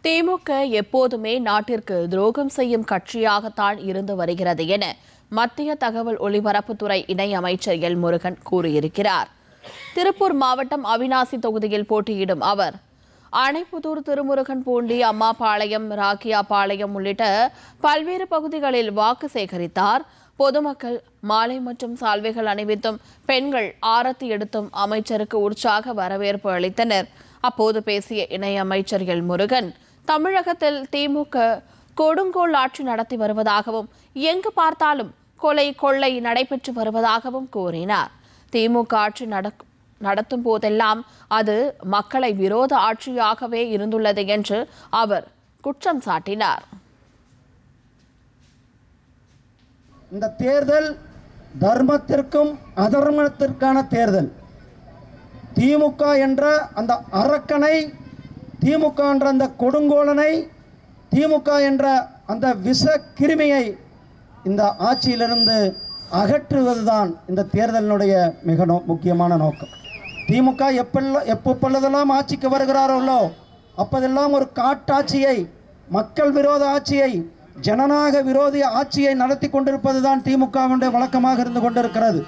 திமுக எப்போதுமே நாட்டிற்கு துரோகம் செய்யும் கட்சியாகத்தான் இருந்து வருகிறது என மத்திய தகவல் ஒலிபரப்புத்துறை இணை அமைச்சர் எல் முருகன் கூறியிருக்கிறார். திருப்பூர் மாவட்டம் அவிநாசி தொகுதியில் போட்டியிடும் அவர் அணைப்புதூர், திருமுருகன்பூண்டி, அம்மாபாளையம், ராக்கியாபாளையம் உள்ளிட்ட பல்வேறு பகுதிகளில் வாக்கு சேகரித்தார். பொதுமக்கள் மாலை மற்றும் சால்வைகள் அணிவித்தும் பெண்கள் ஆரத்தி எடுத்தும் அமைச்சருக்கு உற்சாக வரவேற்பு அளித்தனர். அப்போது பேசிய இணையமைச்சர் எல் முருகன், தமிழகத்தில் திமுக கொடுங்கோல் ஆட்சி நடத்தி வருவதாகவும் எங்கு பார்த்தாலும் கொலை கொள்ளை நடைபெற்று வருவதாகவும் கூறினார். திமுக ஆட்சி நடத்தும் போதெல்லாம் அது மக்களை விரோத ஆட்சியாகவே இருந்துள்ளது என்று அவர் குற்றம் சாட்டினார். இந்த தேர்தல் தர்மத்திற்கும் அதர்மத்திற்கான தேர்தல். திமுக என்ற அந்த அரக்கனை, திமுக என்ற அந்த கொடுங்கோலனை, திமுக என்ற அந்த விஷ கிருமியை இந்த ஆட்சியிலிருந்து அகற்றுவதுதான் இந்த தேர்தலினுடைய மிக முக்கியமான நோக்கம். திமுக எப்பொழுதெல்லாம் ஆட்சிக்கு வருகிறார்களோ அப்போதெல்லாம் ஒரு காட்டாட்சியை, மக்கள் விரோத ஆட்சியை, ஜனநாயக விரோத ஆட்சியை நடத்தி கொண்டிருப்பதுதான் திமுகவினுடைய வழக்கமாக இருந்து கொண்டிருக்கிறது.